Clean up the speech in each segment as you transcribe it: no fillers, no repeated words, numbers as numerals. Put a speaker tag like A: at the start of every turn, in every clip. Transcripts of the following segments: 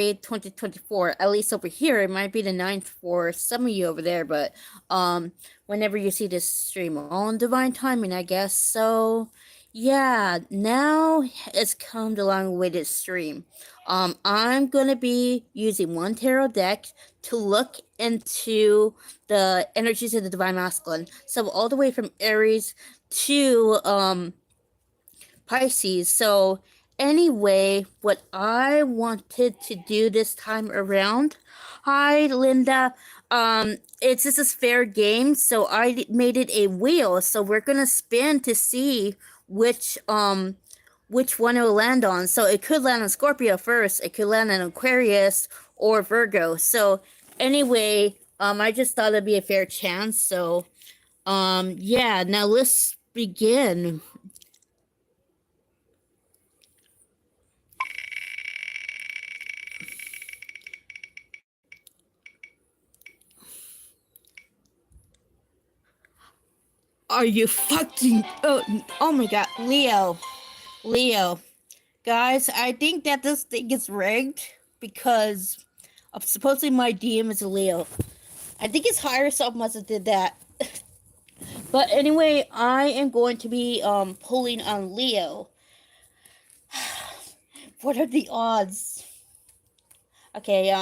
A: Retrograde 2024. At least over here, it might be the 9th for some of you over there, but whenever you see this stream on divine timing, I guess. So yeah, now it's come the long-awaited stream. I'm gonna be using one tarot deck to look into the energies of the divine masculine. So all the way from Aries to Pisces. So, anyway, what I wanted to do this time around. Hi, Linda. It's just a fair game, so I made it a wheel. So we're gonna spin to see which one it will land on. So it could land on Scorpio first. It could land on Aquarius or Virgo. So anyway, I just thought it'd be a fair chance. So yeah. Now let's begin. Are you fucking... Oh my god, Leo. Guys, I think that this thing is rigged because of supposedly my DM is a Leo. I think his higher self must have did that. But anyway, I am going to be pulling on Leo. What are the odds? Okay,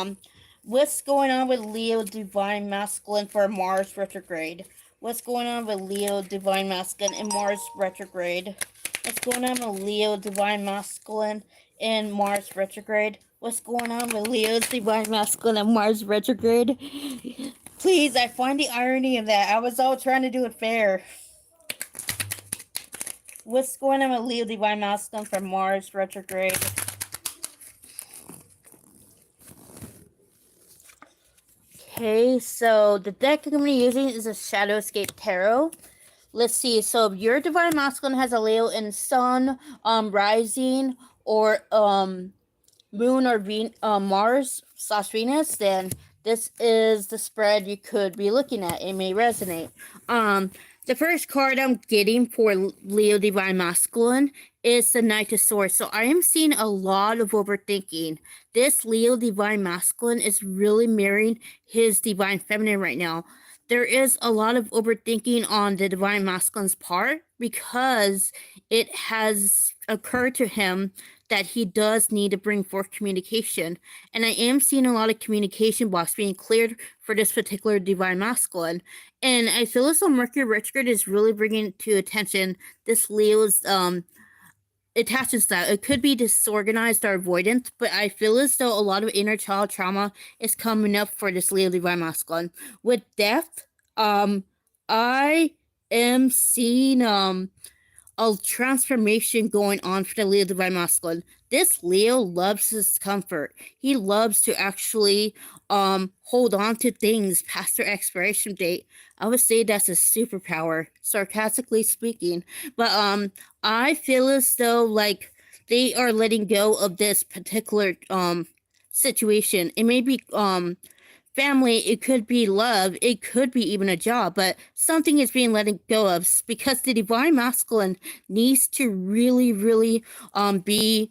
A: what's going on with Leo Divine Masculine for Mars retrograde? What's going on with Leo Divine Masculine and Mars retrograde? What's going on with Leo Divine Masculine and Mars retrograde? What's going on with Leo's Divine Masculine and Mars retrograde? Please, I find the irony of that. I was all trying to do it fair. What's going on with Leo Divine Masculine for Mars retrograde? Okay, so the deck I'm going to be using is a Shadowscape Tarot. Let's see. So if your Divine Masculine has a Leo in Sun, Rising, or Moon or Mars / Venus, then this is the spread you could be looking at. It may resonate. The first card I'm getting for Leo Divine Masculine is the Knight of Swords. So I am seeing a lot of overthinking. This Leo Divine Masculine is really mirroring his Divine Feminine right now. There is a lot of overthinking on the Divine Masculine's part because it has occurred to him that he does need to bring forth communication. And I am seeing a lot of communication blocks being cleared for this particular Divine Masculine. And I feel as though Mercury retrograde is really bringing to attention this Leo's attachment style. It could be disorganized or avoidant, but I feel as though a lot of inner child trauma is coming up for this Leo Divine Masculine. With death, I am seeing a transformation going on for the Leo Divine Masculine. This Leo loves his comfort. He loves to actually hold on to things past their expiration date. I would say that's a superpower, sarcastically speaking. But I feel as though like they are letting go of this particular situation. It may be family, it could be love, it could be even a job, but something is being let go of because the Divine Masculine needs to really be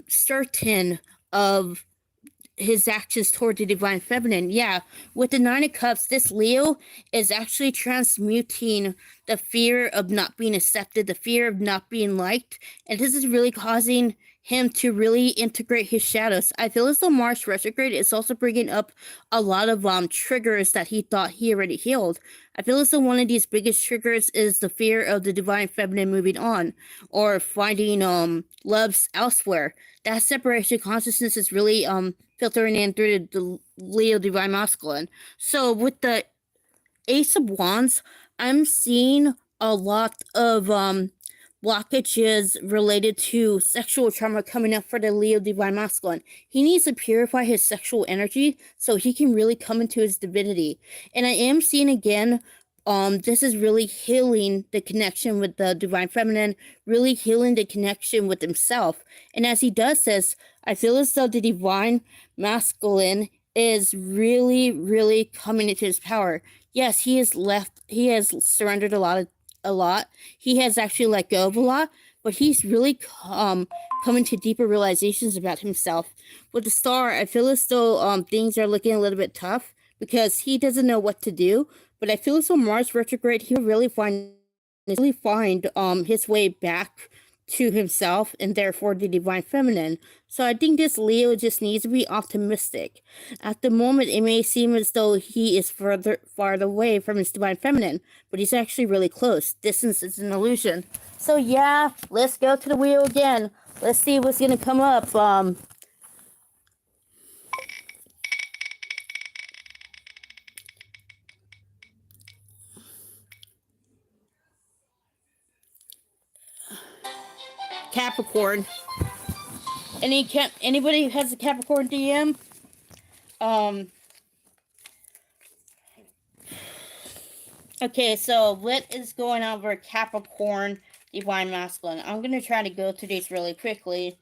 A: certain of his actions toward the Divine Feminine. Yeah, with the Nine of Cups, this Leo is actually transmuting the fear of not being accepted, the fear of not being liked, and this is really causing him to really integrate his shadows. I feel as though Mars retrograde is also bringing up a lot of triggers that he thought he already healed. I feel as though one of these biggest triggers is the fear of the Divine Feminine moving on or finding loves elsewhere. That separation consciousness is really filtering in through the Leo Divine Masculine. So with the Ace of Wands, I'm seeing a lot of blockages related to sexual trauma coming up for the Leo Divine Masculine. He needs to purify his sexual energy so he can really come into his divinity. And I am seeing again, this is really healing the connection with the Divine Feminine, really healing the connection with himself. And as he does this, I feel as though the Divine Masculine is really coming into his power. Yes, he has surrendered a lot. He has actually let go of a lot, but he's really coming to deeper realizations about himself. With the Star, I feel as though things are looking a little bit tough because he doesn't know what to do. But I feel as though Mars retrograde, he'll really find his way back to himself and therefore the divine feminine. So I think this Leo just needs to be optimistic. At the moment, it may seem as though he is farther away from his divine feminine, but he's actually really close. Distance is an illusion. So yeah, let's go to the wheel again. Let's see what's gonna come up. Capricorn. Anybody who has a Capricorn DM? Okay, so what is going on for Capricorn Divine Masculine? I'm gonna try to go through these really quickly.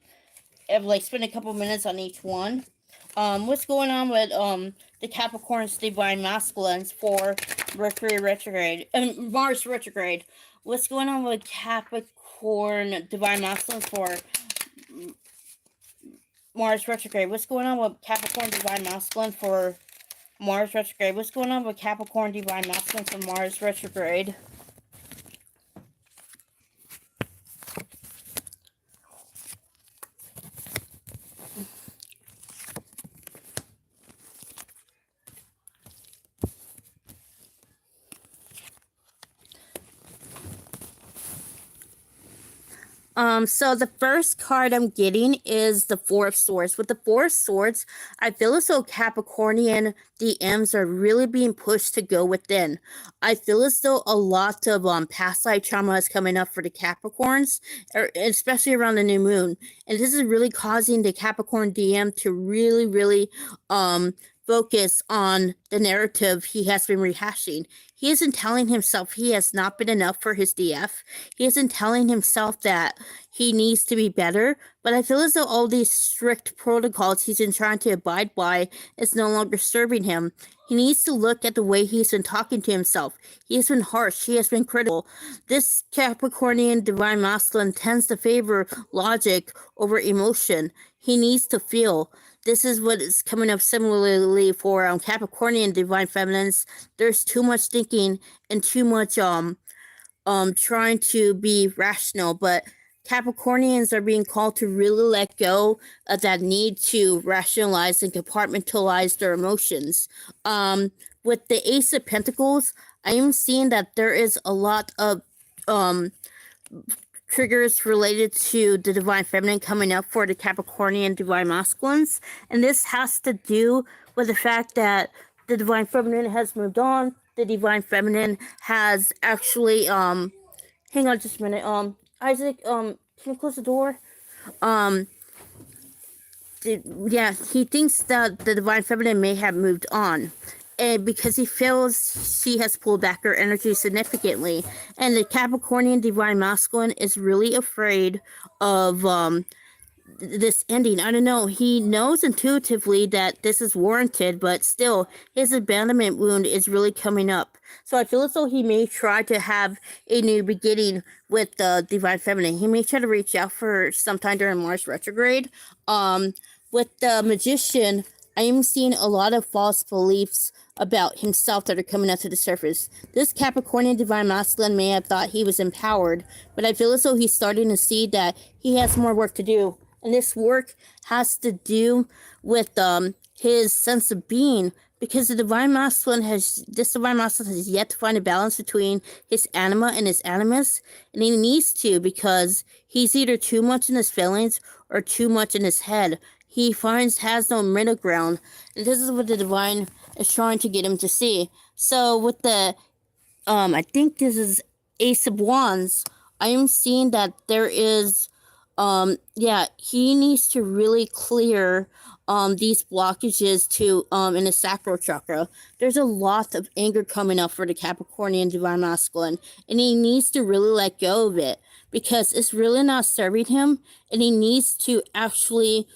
A: I've spend a couple minutes on each one. What's going on with the Capricorn's Divine Masculines for Mercury retrograde and Mars retrograde? What's going on with Capricorn Divine Masculines for Mars retrograde? What's going on with Capricorn Divine Masculine for Mars retrograde? What's going on with Capricorn Divine Masculine for Mars retrograde? So the first card I'm getting is the Four of Swords. With the Four of Swords, I feel as though Capricornian DMs are really being pushed to go within. I feel as though a lot of past life trauma is coming up for the Capricorns, especially around the new moon. And this is really causing the Capricorn DM to really focus on the narrative he has been rehashing. He isn't telling himself he has not been enough for his DF. He isn't telling himself that he needs to be better. But I feel as though all these strict protocols he's been trying to abide by is no longer serving him. He needs to look at the way he's been talking to himself. He has been harsh. He has been critical. This Capricornian Divine Masculine tends to favor logic over emotion. He needs to feel. This is what is coming up similarly for Capricornian Divine Feminines. There's too much thinking and too much trying to be rational, but Capricornians are being called to really let go of that need to rationalize and compartmentalize their emotions. With the Ace of Pentacles, I am seeing that there is a lot of triggers related to the Divine Feminine coming up for the Capricornian Divine Masculines. And this has to do with the fact that the Divine Feminine has moved on. The Divine Feminine has actually, hang on just a minute. Isaac, can you close the door? Yeah, he thinks that the Divine Feminine may have moved on. And because he feels she has pulled back her energy significantly. And the Capricornian Divine Masculine is really afraid of this ending. I don't know. He knows intuitively that this is warranted, but still, his abandonment wound is really coming up. So I feel as though he may try to have a new beginning with the Divine Feminine. He may try to reach out for her sometime during Mars retrograde. With the Magician, I am seeing a lot of false beliefs about himself that are coming up to the surface. This Capricornian Divine Masculine may have thought he was empowered, but I feel as though he's starting to see that he has more work to do. And this work has to do with his sense of being, because the Divine Masculine has yet to find a balance between his anima and his animus, and he needs to, because he's either too much in his feelings or too much in his head. He has no middle ground, and this is what the Divine is trying to get him to see. So with the, I think this is Ace of Wands, I am seeing that there is, he needs to really clear these blockages to in the sacral chakra. There's a lot of anger coming up for the Capricornian Divine Masculine, and he needs to really let go of it because it's really not serving him, and he needs to actually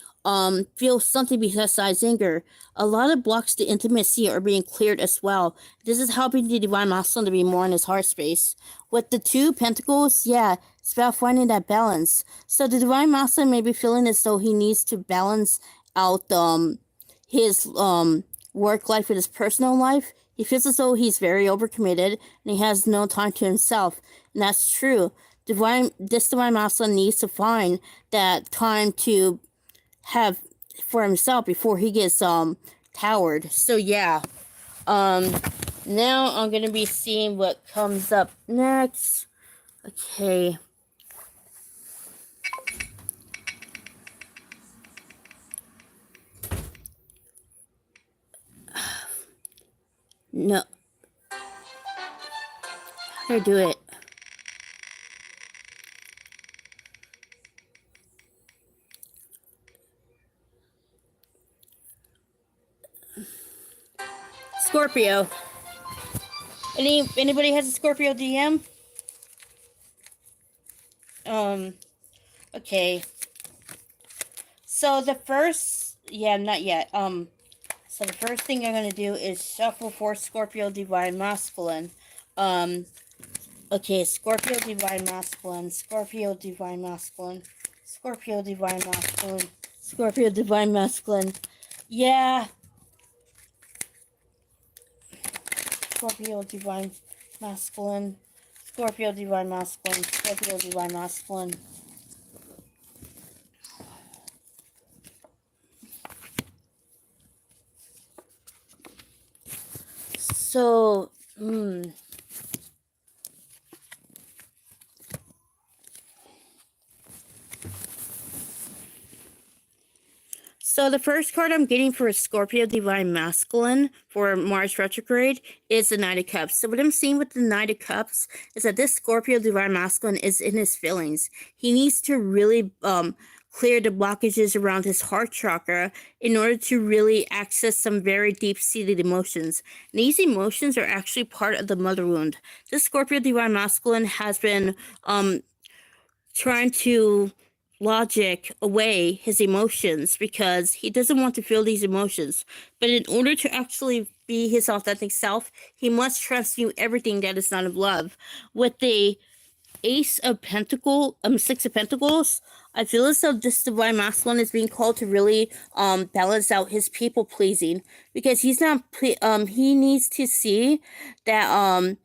A: feel something besides anger. A lot of blocks to intimacy are being cleared as well. This is helping the divine masculine to be more in his heart space. With the 2 pentacles, yeah, it's about finding that balance. So the divine masculine may be feeling as though he needs to balance out his work life with his personal life. He feels as though he's very overcommitted and he has no time to himself. And that's true. This divine masculine needs to find that time to have for himself before he gets towered. So yeah. Now I'm gonna be seeing what comes up next. Okay. No. How do I do it? Scorpio. Anybody has a Scorpio DM? Okay. So the first, not yet. So the first thing I'm gonna do is shuffle for Scorpio Divine Masculine. Okay, Scorpio Divine Masculine, Scorpio Divine Masculine, Scorpio Divine Masculine, Scorpio Divine Masculine. Yeah. Scorpio Divine Masculine, Scorpio Divine Masculine, Scorpio Divine Masculine. So, So the first card I'm getting for Scorpio Divine Masculine for Mars Retrograde is the Knight of Cups. So what I'm seeing with the Knight of Cups is that this Scorpio Divine Masculine is in his feelings. He needs to really clear the blockages around his heart chakra in order to really access some very deep-seated emotions. And these emotions are actually part of the mother wound. This Scorpio Divine Masculine has been trying to logic away his emotions because he doesn't want to feel these emotions. But in order to actually be his authentic self, he must transmute everything that is not of love. With the Six of Pentacles, I feel as though this Divine Masculine is being called to really balance out his people pleasing, because he's not he needs to see that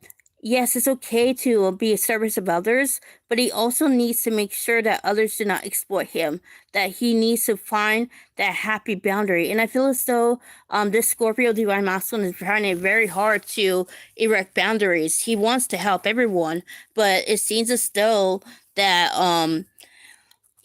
A: yes, it's okay to be a service of others, but he also needs to make sure that others do not exploit him, that he needs to find that happy boundary. And I feel as though this Scorpio Divine Masculine is finding it very hard to erect boundaries. He wants to help everyone, but it seems as though that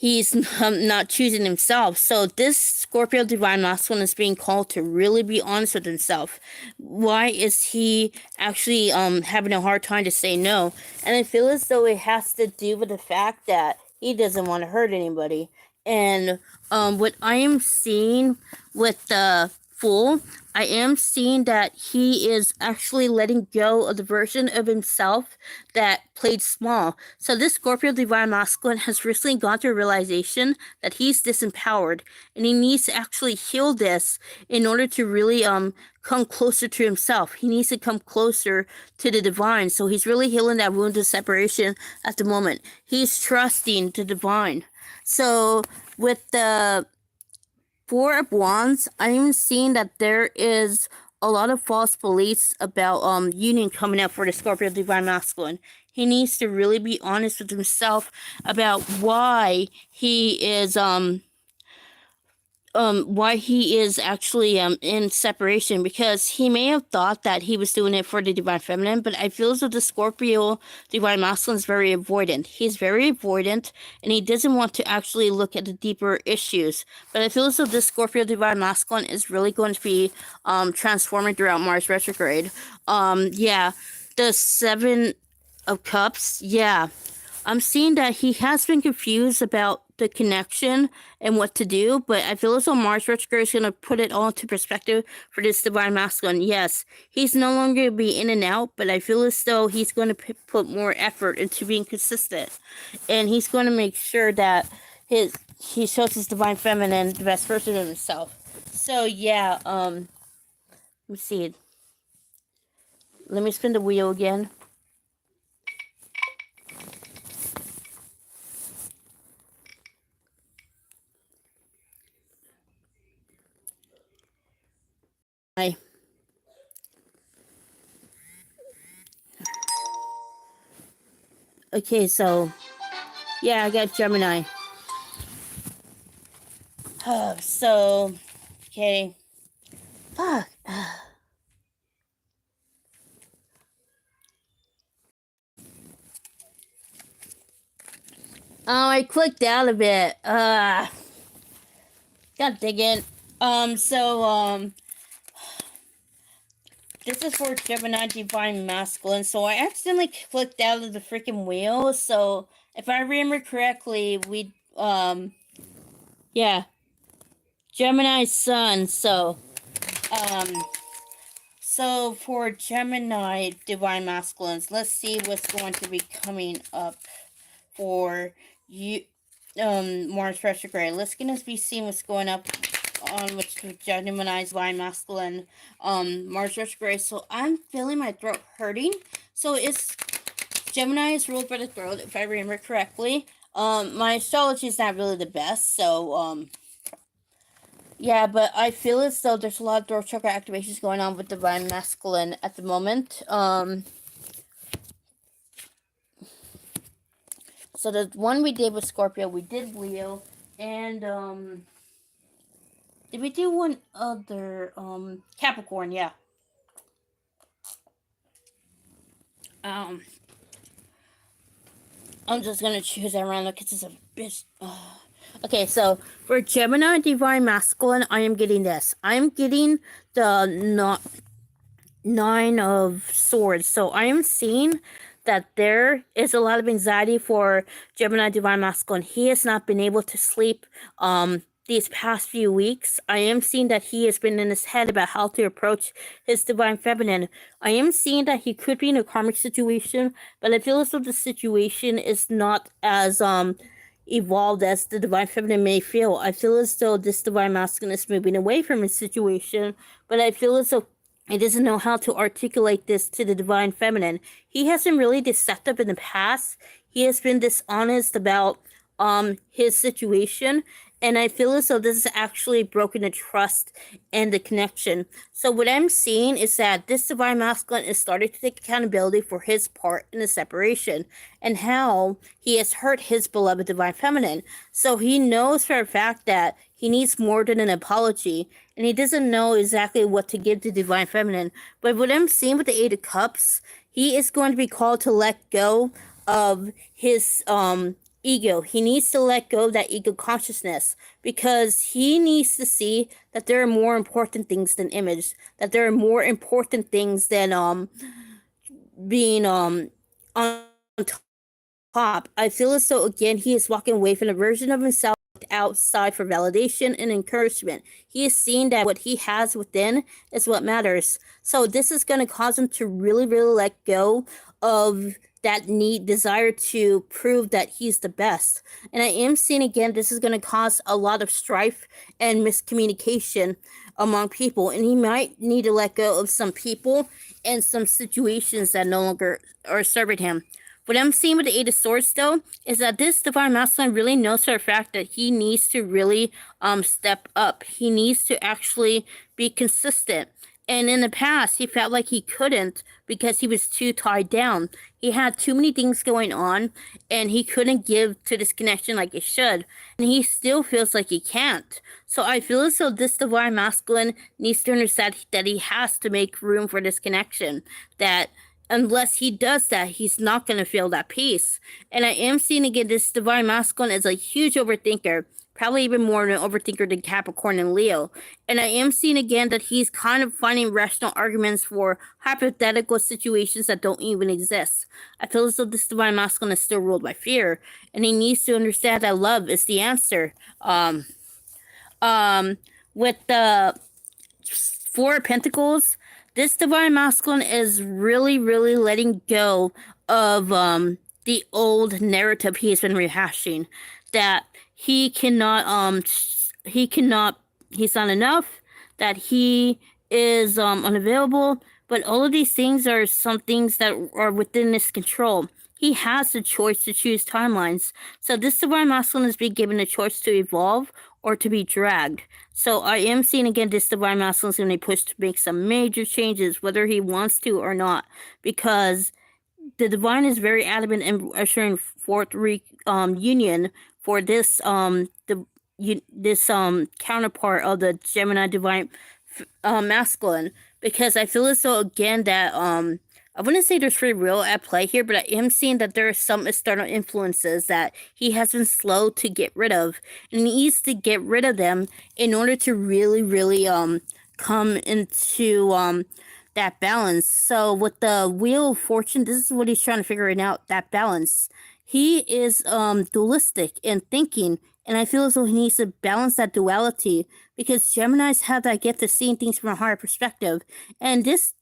A: he's not choosing himself. So this Scorpio Divine Masculine is being called to really be honest with himself. Why is he actually having a hard time to say no? And I feel as though it has to do with the fact that he doesn't want to hurt anybody. And what I am seeing with the Fool, I am seeing that he is actually letting go of the version of himself that played small. So this Scorpio Divine Masculine has recently gone to a realization that he's disempowered, and he needs to actually heal this in order to really come closer to himself. He needs to come closer to the divine. So he's really healing that wound of separation at the moment. He's trusting the divine. So with the Four of Wands, I'm seeing that there is a lot of false beliefs about union coming up for the Scorpio Divine Masculine. He needs to really be honest with himself about why he is actually in separation, because he may have thought that he was doing it for the Divine Feminine, but I feel as though the Scorpio Divine Masculine is very avoidant. He's very avoidant, and he doesn't want to actually look at the deeper issues. But I feel as though this Scorpio Divine Masculine is really going to be transforming throughout Mars Retrograde. The Seven of Cups, I'm seeing that he has been confused about the connection and what to do, but I feel as though Mars Retrograde is going to put it all into perspective for this Divine Masculine. Yes, he's no longer going to be in and out, but I feel as though he's going to put more effort into being consistent, and he's going to make sure that he shows his divine feminine, the best version of himself. So yeah, let me see. Let me spin the wheel again. Okay, so yeah, I got Gemini. So okay, fuck. Oh, I clicked out of it. God dang it. This is for Gemini Divine Masculine. So I accidentally clicked out of the freaking wheel. So if I remember correctly, yeah, Gemini Sun. So for Gemini Divine Masculines, let's see what's going to be coming up for you, Mars Retrograde. Let's gonna be seeing what's going up on which Gemini's Divine Masculine, Mars Retrograde. So I'm feeling my throat hurting. So it's Gemini is ruled by the throat, if I remember correctly. My astrology is not really the best, so yeah, but I feel as though there's a lot of throat chakra activations going on with Divine Masculine at the moment. So the one we did with Scorpio, we did Leo, and did we do one other Capricorn? Yeah. I'm just gonna choose that random because it's a bitch. Okay, so for Gemini Divine Masculine, I am getting this. I'm getting the Nine of Swords. So I am seeing that there is a lot of anxiety for Gemini Divine Masculine. He has not been able to sleep these past few weeks. I am seeing that he has been in his head about how to approach his Divine Feminine. I am seeing that he could be in a karmic situation, but I feel as though the situation is not as evolved as the Divine Feminine may feel. I feel as though this Divine Masculine is moving away from his situation, but I feel as though he doesn't know how to articulate this to the Divine Feminine. He has been really deceptive in the past. He has been dishonest about his situation, and I feel as though this has actually broken the trust and the connection. So what I'm seeing is that this Divine Masculine is starting to take accountability for his part in the separation and how he has hurt his beloved Divine Feminine. So he knows for a fact that he needs more than an apology, and he doesn't know exactly what to give to Divine Feminine. But what I'm seeing with the Eight of Cups, he is going to be called to let go of his ego. He needs to let go of that ego consciousness because he needs to see that there are more important things than image, that there are more important things than being on top. I feel as though again he is walking away from a version of himself outside for validation and encouragement. He is seeing that what he has within is what matters. So this is going to cause him to really let go of that desire to prove that he's the best. And I am seeing again, this is going to cause a lot of strife and miscommunication among people. And he might need to let go of some people and some situations that no longer are serving him. What I'm seeing with the Eight of Swords, though, is that this Divine Masculine really knows for a fact that he needs to really step up. He needs to actually be consistent. And in the past, he felt like he couldn't because he was too tied down. He had too many things going on, and he couldn't give to this connection like he should. And he still feels like he can't. So I feel as though this Divine Masculine needs to understand that he has to make room for this connection. That unless he does that, he's not going to feel that peace. And I am seeing again this Divine Masculine as a huge overthinker, probably even more of an overthinker than Capricorn and Leo. And I am seeing again that he's kind of finding rational arguments for hypothetical situations that don't even exist. I feel as though this Divine Masculine is still ruled by fear, and he needs to understand that love is the answer. With the Four of Pentacles, this Divine Masculine is really letting go of the old narrative he has been rehashing. That he cannot he's not enough, that he is unavailable, but all of these things are some things that are within his control. He has the choice to choose timelines. So this divine masculine is being given a choice to evolve or to be dragged. So I am seeing again this divine masculine is going to be pushed to make some major changes, whether he wants to or not, because the divine is very adamant in assuring fourth union for this counterpart of the Gemini divine masculine, because I feel as though again that I wouldn't say there's free will at play here, but I am seeing that there are some external influences that he has been slow to get rid of, and he needs to get rid of them in order to really come into that balance. So with the Wheel of Fortune, this is what he's trying to figure out, that balance. He is dualistic in thinking, and I feel as though he needs to balance that duality, because Geminis have that gift of seeing things from a higher perspective, and this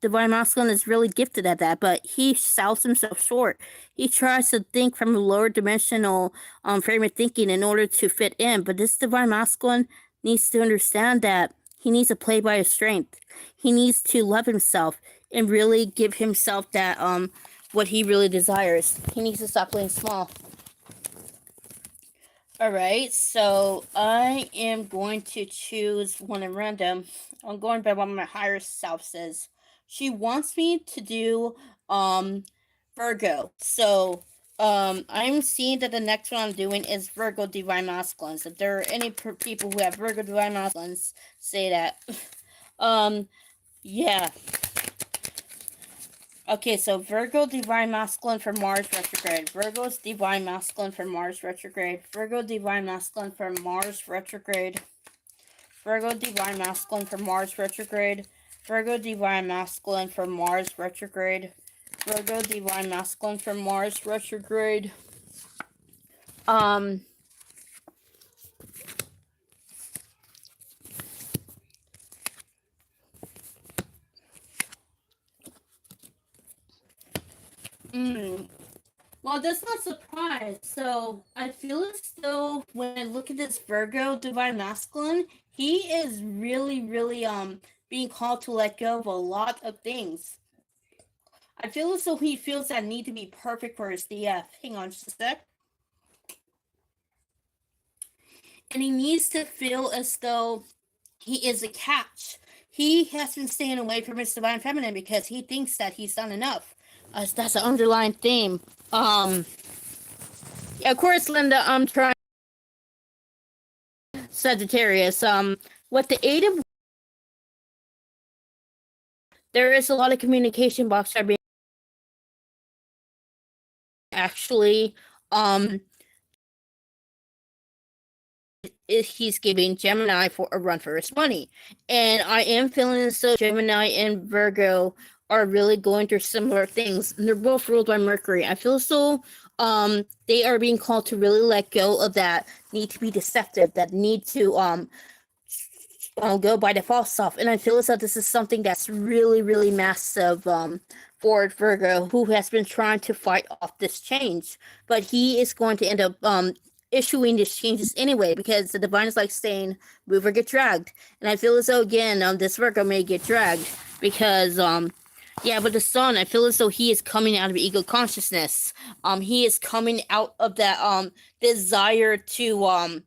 A: divine masculine is really gifted at that, but he sells himself short. He tries to think from a lower dimensional frame of thinking in order to fit in, but this divine masculine needs to understand that he needs to play by his strength. He needs to love himself and really give himself that what he really desires. He needs to stop playing small. Alright, so I am going to choose one at random. I'm going by what my higher self says. She wants me to do Virgo. So I'm seeing that the next one I'm doing is Virgo Divine Masculines. If there are any people who have Virgo Divine Masculines, say that. Yeah. Okay, so Virgo Divine Masculine for Mars Retrograde. Virgo's Divine Masculine for Mars Retrograde. Virgo Divine Masculine for Mars Retrograde. Virgo Divine Masculine for Mars Retrograde. Virgo Divine Masculine for Mars Retrograde. Virgo Divine Masculine for Mars Retrograde. Well, that's not surprise. So I feel as though when I look at this Virgo Divine Masculine, he is really being called to let go of a lot of things. I feel as though he feels that need to be perfect for his DF. Hang on just a sec. And he needs to feel as though he is a catch. He has been staying away from his divine feminine because he thinks that he's done enough. That's an underlying theme. Yeah, of course, Linda, I'm trying Sagittarius. With the aid of, there is a lot of communication blocks that are being actually he's giving Gemini for a run for his money, and I am feeling as though Gemini and Virgo are really going through similar things, and they're both ruled by Mercury. I feel as though they are being called to really let go of that need to be deceptive, that need to go by the false self. And I feel as though this is something that's really massive for Virgo, who has been trying to fight off this change, but he is going to end up issuing these changes anyway, because the divine is like saying move or get dragged. And I feel as though again this Virgo may get dragged because yeah, but the sun, I feel as though he is coming out of ego consciousness. He is coming out of that desire to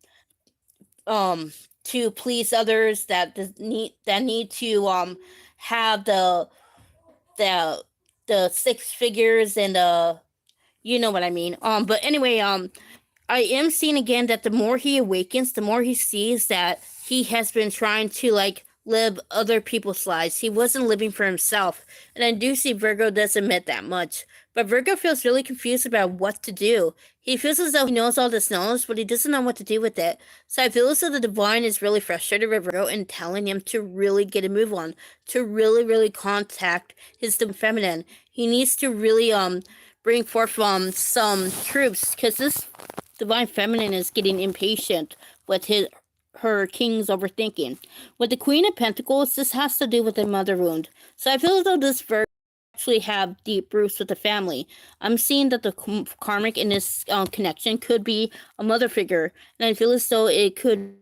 A: please others, that need to have the 6 figures and you know what I mean. But anyway, I am seeing again that the more he awakens, the more he sees that he has been trying to like live other people's lives. He wasn't living for himself. And I do see Virgo does admit that much. But Virgo feels really confused about what to do. He feels as though he knows all this knowledge, but he doesn't know what to do with it. So I feel as though the divine is really frustrated with Virgo and telling him to really get a move on, to really contact his divine feminine. He needs to really bring forth some troops, because this divine feminine is getting impatient with her king's overthinking. With the Queen of Pentacles, this has to do with the mother wound. So I feel as though this Virgo actually have deep roots with the family. I'm seeing that the karmic in this connection could be a mother figure, and I feel as though it could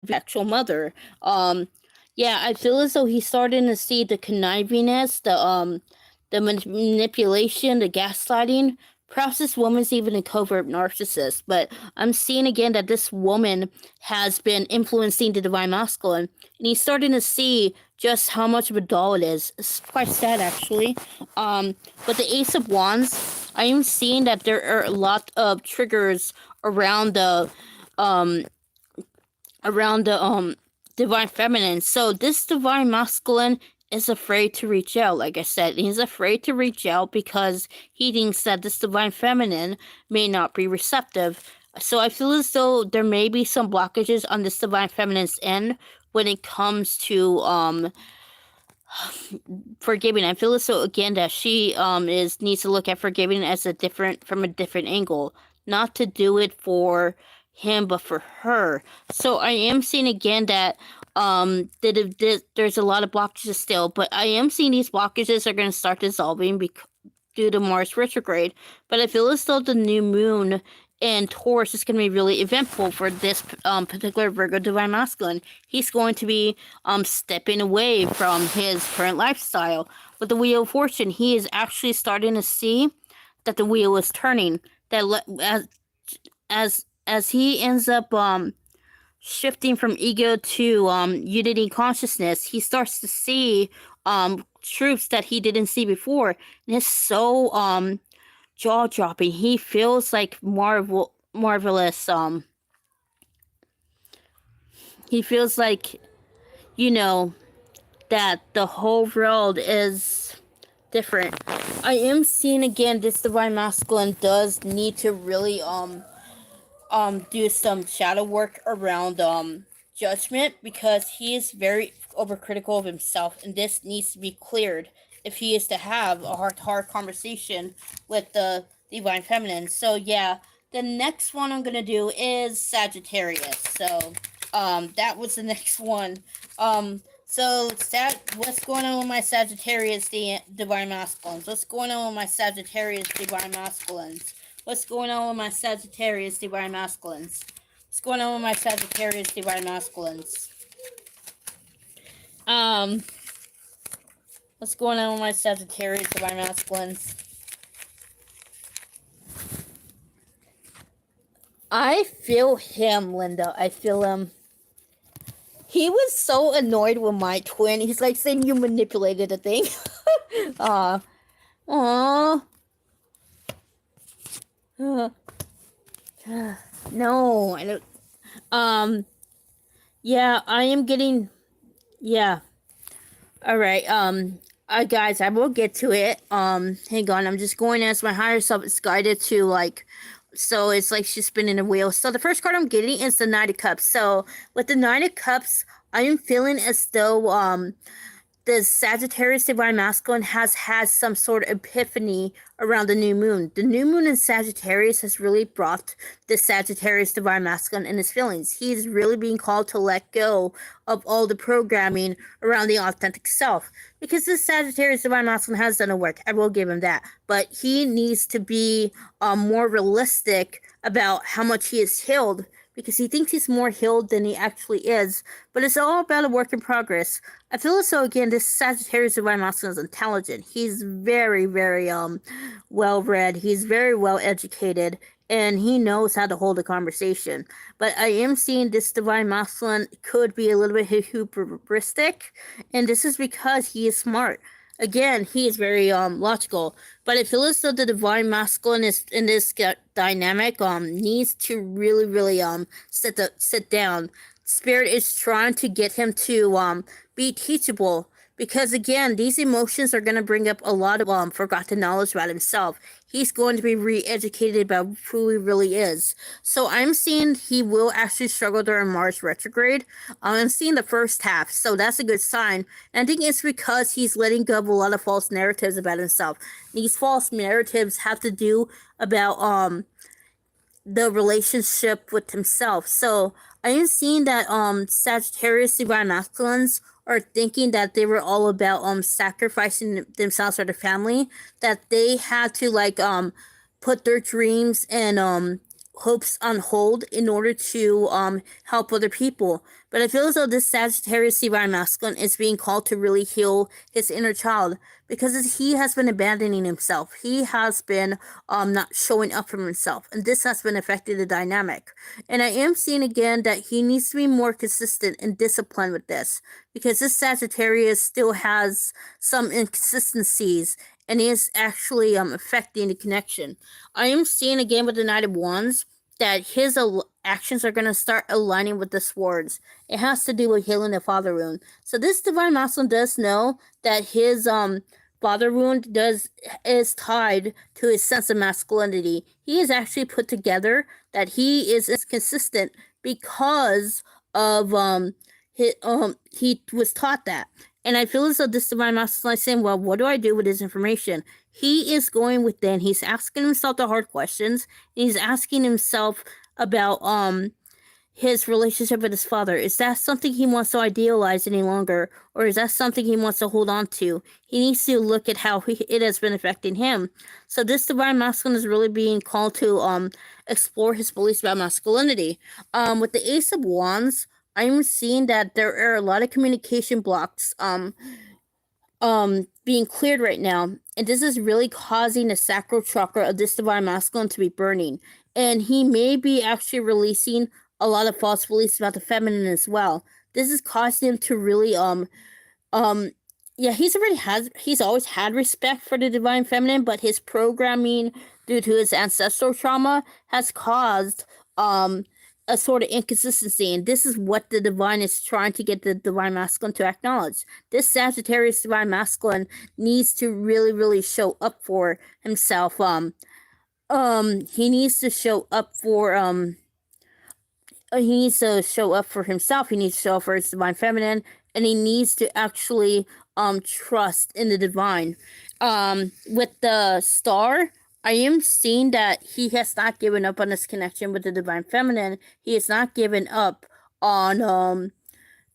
A: be actual mother. Yeah, I feel as though he's starting to see the connivingness, the manipulation, the gaslighting. Perhaps this woman's even a covert narcissist, but I'm seeing again that this woman has been influencing the divine masculine, and he's starting to see just how much of a doll it is. It's quite sad, actually. But the Ace of Wands, I am seeing that there are a lot of triggers around um, the divine feminine. So this divine masculine is afraid to reach out. Like I said, he's afraid to reach out because he thinks that this divine feminine may not be receptive. So I feel as though there may be some blockages on this divine feminine's end when it comes to forgiving. I feel as though again that she needs to look at forgiving as from a different angle, not to do it for him but for her. So I am seeing again that there's a lot of blockages still, but I am seeing these blockages are going to start dissolving due to Mars retrograde. But I feel as though the new moon in Taurus is going to be really eventful for this particular Virgo divine masculine. He's going to be stepping away from his current lifestyle. With the Wheel of Fortune, he is actually starting to see that the wheel is turning. That as he ends up shifting from ego to unity consciousness, he starts to see truths that he didn't see before, and it's so jaw-dropping. He feels like marvelous. He feels like, that the whole world is different. I am seeing again this divine masculine does need to really do some shadow work around judgment, because he is very overcritical of himself, and this needs to be cleared if he is to have a heart conversation with the divine feminine. So yeah, the next one I'm gonna do is Sagittarius. So that was the next one. So what's going on with my Sagittarius divine masculines? What's going on with my Sagittarius divine masculines? What's going on with my Sagittarius divine masculines? What's going on with my Sagittarius divine masculines? What's going on with my Sagittarius divine masculines? I feel him, Linda. I feel him. He was so annoyed with my twin. He's like saying you manipulated the thing. Aww. No, I don't. Yeah, I am getting. Yeah. All right. Guys, I will get to it. Hang on. I'm just going as my higher self is guided to so it's like she's spinning a wheel. So the first card I'm getting is the Knight of Cups. So with the Knight of Cups, I am feeling as though the Sagittarius divine masculine has had some sort of epiphany around the new moon. The new moon in Sagittarius has really brought the Sagittarius divine masculine in his feelings. He's really being called to let go of all the programming around the authentic self, because the Sagittarius divine masculine has done the work. I will give him that, but he needs to be more realistic about how much he is healed, because he thinks he's more healed than he actually is. But it's all about a work in progress. I feel as though, again, this Sagittarius divine masculine is intelligent. He's very, very well-read. He's very well-educated, and he knows how to hold a conversation. But I am seeing this divine masculine could be a little bit hubristic, and this is because he is smart. Again, he is very logical, but I feel as though the divine masculine is in this dynamic needs to really, really sit down. Spirit is trying to get him to be teachable, because again, these emotions are going to bring up a lot of forgotten knowledge about himself. He's going to be re-educated about who he really is. So I'm seeing he will actually struggle during Mars retrograde. I'm seeing the first half, so that's a good sign. And I think it's because he's letting go of a lot of false narratives about himself. These false narratives have to do about the relationship with himself. So I am seeing that Sagittarius divine masculines or thinking that they were all about sacrificing themselves for the family, that they had to like put their dreams and hopes on hold in order to help other people. But I feel as though this Sagittarius divine masculine is being called to really heal his inner child, because he has been abandoning himself. He has been not showing up for himself, and this has been affecting the dynamic. And I am seeing again that he needs to be more consistent and disciplined with this, because this Sagittarius still has some inconsistencies and is actually affecting the connection. I am seeing again with the Knight of Wands that his actions are going to start aligning with the swords. It has to do with healing the father wound. So this divine masculine does know that his father wound is tied to his sense of masculinity. He is actually put together that he is consistent because of he was taught that. And I feel as though this divine masculine is saying, well, what do I do with this information? He is going within. He's asking himself the hard questions. And he's asking himself about his relationship with his father. Is that something he wants to idealize any longer? Or is that something he wants to hold on to? He needs to look at how it has been affecting him. So this divine masculine is really being called to explore his beliefs about masculinity. With the Ace of Wands, I'm seeing that there are a lot of communication blocks being cleared right now, and this is really causing the sacral chakra of this divine masculine to be burning, and he may be actually releasing a lot of false beliefs about the feminine as well. This is causing him to really he's always had respect for the divine feminine, but his programming due to his ancestral trauma has caused a sort of inconsistency, and this is what the divine is trying to get the divine masculine to acknowledge. This Sagittarius divine masculine needs to really, really show up for himself. He needs to show up for he needs to show up for himself. He needs to show up for his divine feminine, and he needs to actually trust in the divine. With the star, I am seeing that he has not given up on his connection with the divine feminine. He has not given up on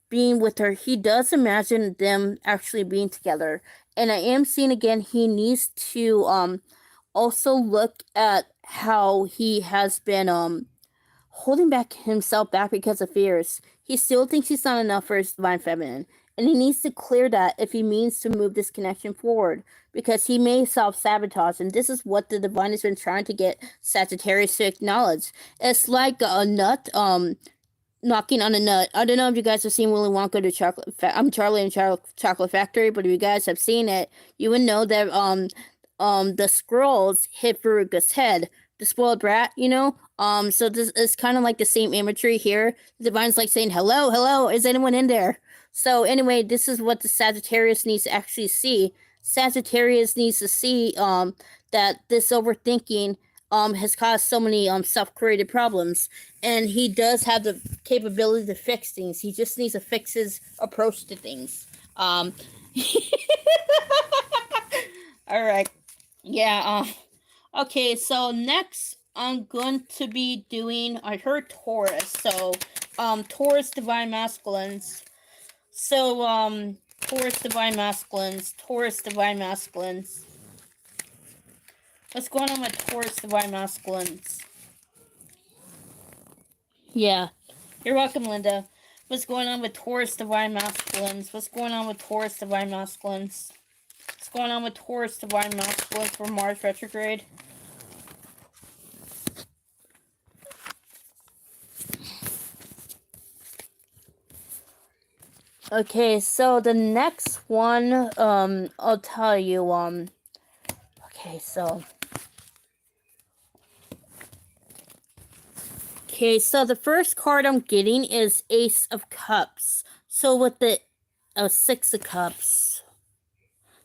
A: being with her. He does imagine them actually being together. And I am seeing again he needs to also look at how he has been holding himself back because of fears. He still thinks he's not enough for his divine feminine, and he needs to clear that if he means to move this connection forward, because he may self-sabotage, and this is what the divine has been trying to get Sagittarius to acknowledge. It's like a nut knocking on a nut. I don't know if you guys have seen Willy Wonka the Chocolate I'm Charlie and Chocolate Factory, but if you guys have seen it, you would know that the squirrels hit Veruca's head, the spoiled brat, you know. So this is kind of like the same imagery here. The divine's like saying, hello, hello, is anyone in there? So anyway, this is what the Sagittarius needs to actually see. Sagittarius needs to see that this overthinking has caused so many self-created problems, and he does have the capability to fix things. He just needs to fix his approach to things. All right, yeah. Okay, so next I'm going to be doing, I heard Taurus, so Taurus divine masculines. So Taurus divine masculines. What's going on with Taurus divine masculines? Yeah, you're welcome, Linda. What's going on with Taurus divine masculines? What's going on with Taurus divine masculines? What's going on with Taurus divine masculines for Mars retrograde? Okay, so the next one, I'll tell you, okay, so the first card I'm getting is Ace of Cups. So with the Six of Cups.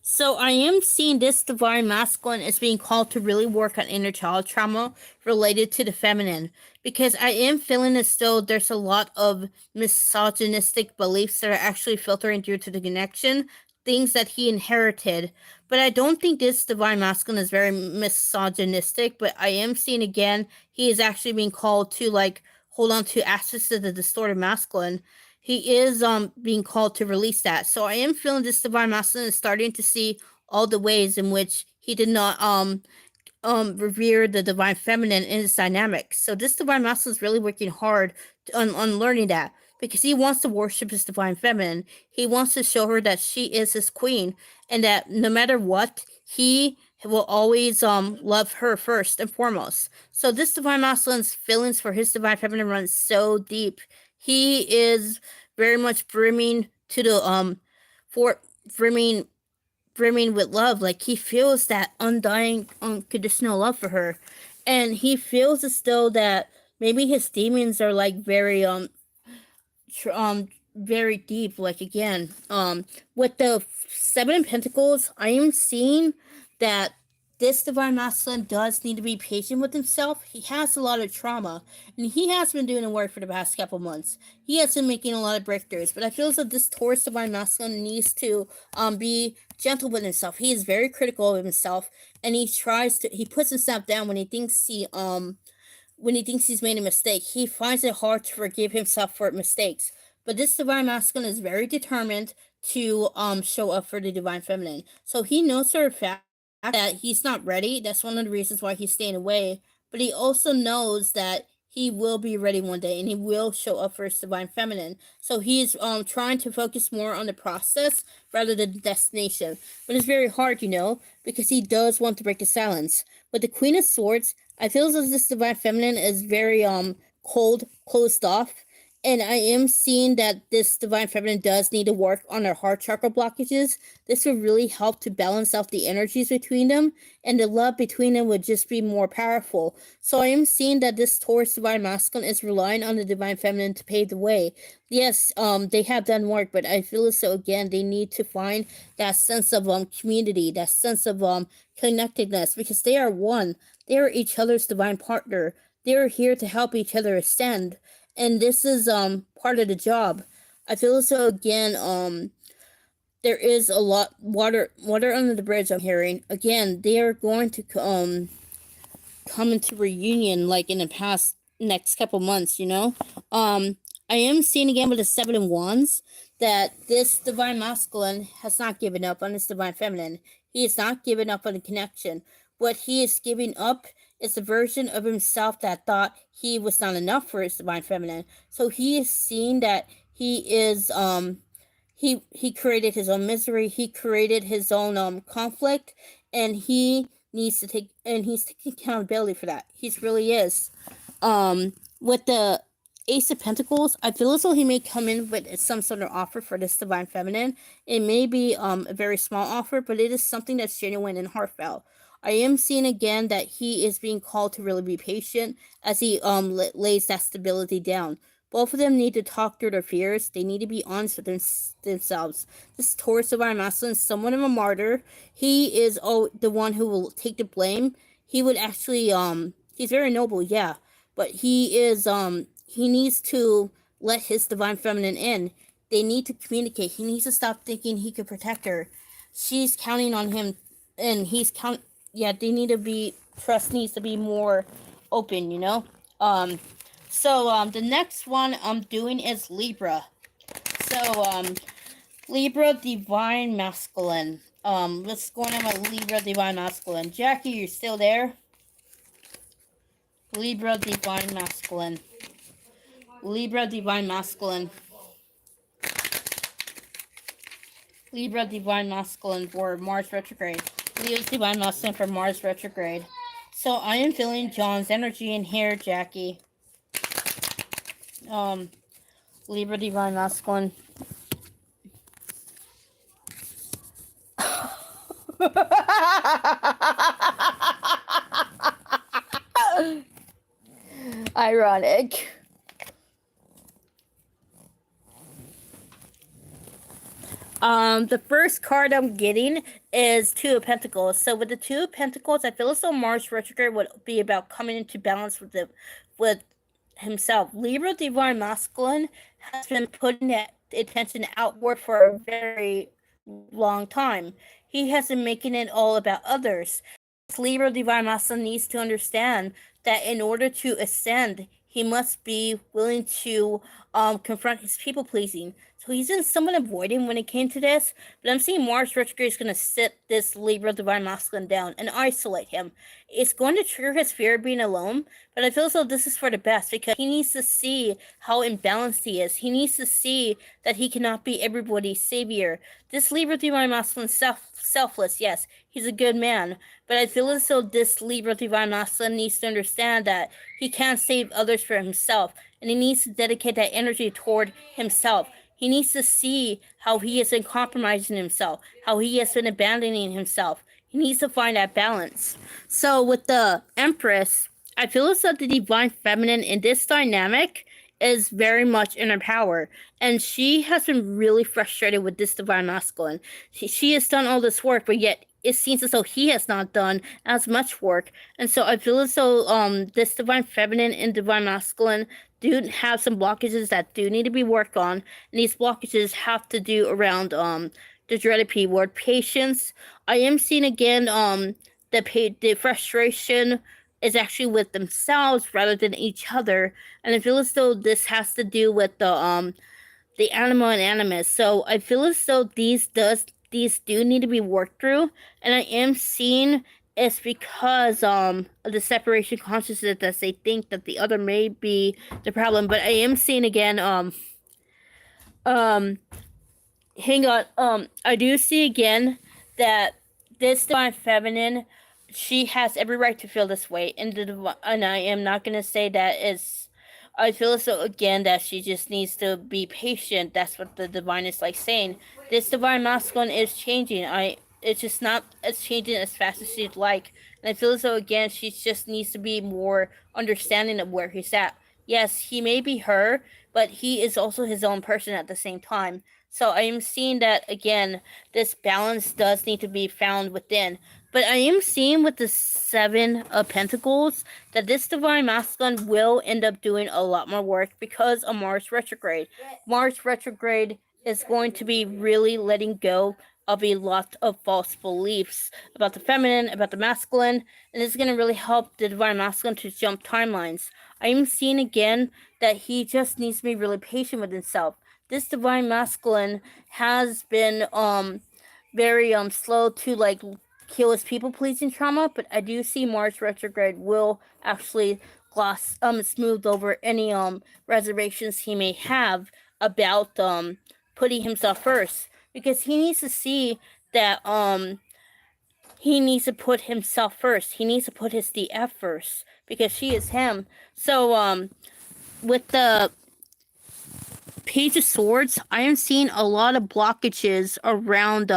A: So I am seeing this divine masculine is being called to really work on inner child trauma related to the feminine, because I am feeling as though there's a lot of misogynistic beliefs that are actually filtering through to the connection, things that he inherited. But I don't think this divine masculine is very misogynistic, but I am seeing again he is actually being called to like hold on to aspects of the distorted masculine. he is being called to release that. So I am feeling this divine masculine is starting to see all the ways in which he did not revere the divine feminine in its dynamics. So this divine masculine is really working hard on learning that, because he wants to worship his divine feminine. He wants to show her that she is his queen, and that no matter what, he will always love her first and foremost. So this divine masculine's feelings for his divine feminine runs so deep. He is very much brimming to the for brimming with love. Like, he feels that undying, unconditional love for her, and he feels as though that maybe his demons are like very tr- um very deep. Like, again, with the Seven of Pentacles, I am seeing that this divine masculine does need to be patient with himself. He has a lot of trauma, and he has been doing the work for the past couple months. He has been making a lot of breakthroughs, but I feel as though this Taurus divine masculine needs to be gentle with himself. He is very critical of himself, and he puts himself down when he thinks he's made a mistake. He finds it hard to forgive himself for mistakes. But this divine masculine is very determined to show up for the divine feminine. So he knows for a fact that he's not ready. That's one of the reasons why he's staying away. But he also knows that he will be ready one day, and he will show up for his divine feminine. So he's trying to focus more on the process rather than the destination. But it's very hard, because he does want to break the silence. But the Queen of Swords, I feel as though this divine feminine is very cold, closed off. And I am seeing that this divine feminine does need to work on her heart chakra blockages. This would really help to balance out the energies between them, and the love between them would just be more powerful. So I am seeing that this Taurus divine masculine is relying on the divine feminine to pave the way. Yes, they have done work, but I feel as though, again, they need to find that sense of community, that sense of connectedness, because they are one. They are each other's divine partner. They are here to help each other ascend, and this is part of the job. I feel as though, again, there is a lot water under the bridge. I'm hearing, again, they are going to come into reunion like in the past next couple months. I am seeing again with the Seven of Wands that this divine masculine has not given up on his divine feminine. He has not given up on the connection. What he is giving up is the version of himself that thought he was not enough for his divine feminine. So he is seeing that he is he created his own misery, he created his own conflict, and he's taking accountability for that. He really is. With the Ace of Pentacles, I feel as though he may come in with some sort of offer for this divine feminine. It may be a very small offer, but it is something that's genuine and heartfelt. I am seeing again that he is being called to really be patient as he lays that stability down. Both of them need to talk through their fears. They need to be honest with themselves. This Taurus divine masculine is somewhat of a martyr. He is the one who will take the blame. He would actually he's very noble, yeah, but he needs to let his divine feminine in. They need to communicate. He needs to stop thinking he could protect her. She's counting on him, and they need to be, trust needs to be more open. So the next one I'm doing is Libra. So Libra divine masculine. Let's go on with Libra divine masculine. Jackie, you're still there? Libra divine masculine. Libra divine masculine. Libra divine masculine for Mars retrograde. Leo's divine masculine for Mars retrograde. So I am feeling John's energy in here, Jackie. Libra divine masculine. Ironic. The first card I'm getting is Two of Pentacles. So with the Two of Pentacles, I feel as though Mars retrograde would be about coming into balance with himself. Libra divine masculine has been putting that attention outward for a very long time. He has been making it all about others. Libra divine masculine needs to understand that in order to ascend, he must be willing to confront his people pleasing. So he's been somewhat avoiding when it came to this, but I'm seeing Mars retrograde is going to sit this Libra divine masculine down and isolate him. It's going to trigger his fear of being alone, but I feel as though this is for the best because he needs to see how imbalanced he is. He needs to see that he cannot be everybody's savior. This Libra divine masculine selfless, yes, he's a good man, but I feel as though this Libra divine masculine needs to understand that he can't save others for himself, and he needs to dedicate that energy toward himself. He needs to see how he has been compromising himself, how he has been abandoning himself. He needs to find that balance. So with the Empress, I feel as though the divine feminine in this dynamic is very much in her power, and she has been really frustrated with this divine masculine. She has done all this work, but yet it seems as though he has not done as much work. And so I feel as though this divine feminine and divine masculine do have some blockages that do need to be worked on, and these blockages have to do around the dreaded P word, patience. I am seeing again the frustration is actually with themselves rather than each other, and I feel as though this has to do with the anima and animus. So I feel as though these do need to be worked through, and I am seeing it's because of the separation consciousness that they think that the other may be the problem. But I am seeing again hang on, I do see again that this divine feminine, she has every right to feel this way, and I am not gonna say that it's. I feel as though again that she just needs to be patient. That's what the divine is like saying. This divine masculine is changing. It's just not as changing as fast as she'd like, and I feel as though again she just needs to be more understanding of where he's at. Yes, he may be her, but he is also his own person at the same time. So I am seeing that again, this balance does need to be found within. But I am seeing with the Seven of Pentacles that this divine masculine will end up doing a lot more work because of Mars retrograde. Mars retrograde is going to be really letting go of a lot of false beliefs about the feminine, about the masculine, and it's going to really help the divine masculine to jump timelines. I am seeing again that he just needs to be really patient with himself. This divine masculine has been very slow to like heal his people pleasing trauma, but I do see Mars retrograde will actually smooth over any reservations he may have about putting himself first, because he needs to see that he needs to put himself first. He needs to put his DF first because she is him. So with the Page of Swords, I am seeing a lot of blockages around